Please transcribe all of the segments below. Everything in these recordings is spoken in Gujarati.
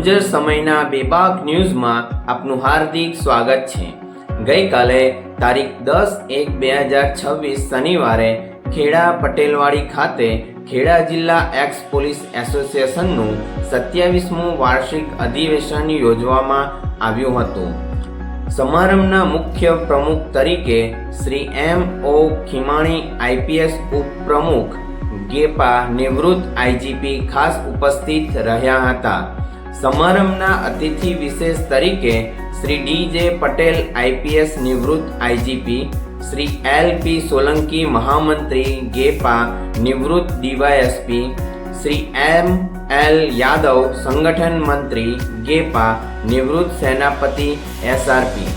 ગુર્જર સમયના બેબાક ન્યૂઝમાં આપનું હાર્દિક સ્વાગત છે। ગઈકાલે તારીખ 10/1/2026 શનિવારે ખેડા પટેલવાડી ખાતે ખેડા જિલ્લા એક્સ પોલીસ એસોસિએશનનું 27મું વાર્ષિક અધિવેશન યોજવામાં આવ્યું હતું। સમારંભના મુખ્ય પ્રમુખ તરીકે શ્રી M.O. ખીમાણી આઈપીએસ ઉપપ્રમુખ ગેપા નિવૃત્ત આઈજીપી ખાસ ઉપસ્થિત રહ્યા હતા। સમારંભના અતિથિ વિશેષ તરીકે શ્રી ડી.જે. પટેલ આઈપીએસ નિવૃત્ત આઈજીપી, શ્રી એલ.પી. સોલંકી મહામંત્રી ગેપા નિવૃત્ત ડીવાયએસપી, શ્રી M.L. યાદવ સંગઠન મંત્રી ગેપા નિવૃત્ત સેનાપતિ એસઆરપી,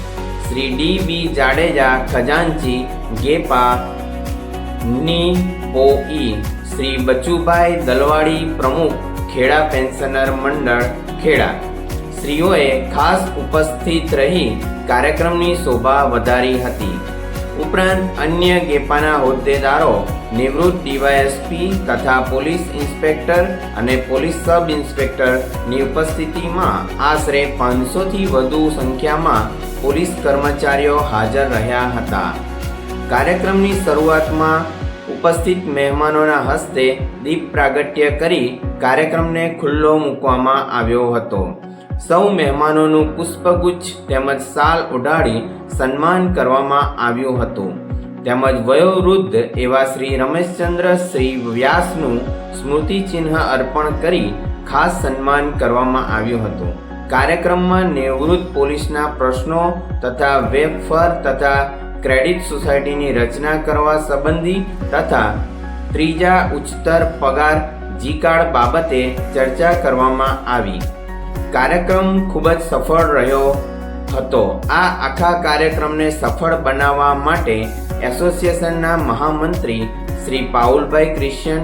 શ્રી ડી.બી. જાડેજા ખજાનચી ગેપા નીઓઈ, શ્રી બચુભાઈ દલવાડી પ્રમુખ ખેડા પેન્શનર મંડળ ખેડા શ્રીઓએ ખાસ ઉપસ્થિત રહી કાર્યક્રમની શોભા વધારી હતી। ઉપરાંત અન્ય ગેપાના હોદ્દેદારો, નિવૃત્ત ડીવાયએસપી તથા પોલીસ ઇન્સ્પેક્ટર અને પોલીસ સબ ઇન્સ્પેક્ટરની ઉપસ્થિતિમાં આશરે 500થી વધુ સંખ્યામાં પોલીસ કર્મચારીઓ હાજર રહ્યા હતા। કાર્યક્રમની શરૂઆતમાં ઉપસ્થિત મહેમાનોના હસ્તે દીપ પ્રાગટ્ય કરી કાર્યક્રમને ખુલ્લો મૂકવામાં આવ્યો હતો। સૌ મહેમાનોનું પુષ્પગુચ્છ તેમજ શાલ ઓઢાડી સન્માન કરવામાં આવ્યું હતું તેમજ વયોવૃદ્ધ એવા શ્રી રમેશચંદ્ર શ્રી વ્યાસનું સ્મૃતિચિહ્ન અર્પણ કરી ખાસ સન્માન કરવામાં આવ્યું હતું। કાર્યક્રમમાં નિવૃત્ત પોલીસના પ્રશ્નો તથા વેબફર તથા ક્રેડિટ સોસાયટીની રચના કરવા સંબંધી તથા ત્રીજા ઉચ્ચતર પગાર જી કાર્ડ બાબતે ચર્ચા કરવામાં આવી। કાર્યક્રમ ખૂબ જ સફળ રહ્યો હતો। આ આખા કાર્યક્રમને સફળ બનાવવા માટે એસોસિએશનના મહામંત્રી શ્રી પાઉલભાઈ ક્રિશ્ચન,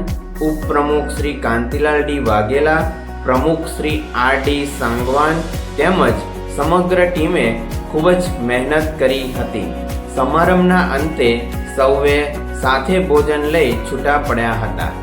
ઉપપ્રમુખ શ્રી કાંતિલાલ ડી વાઘેલા, પ્રમુખ શ્રી R.D. સાંગવાન તેમજ સમગ્ર ટીમે ખૂબ જ મહેનત કરી હતી। સમારંભના અંતે સૌએ સાથે ભોજન લઈ છૂટા પડ્યા હતા।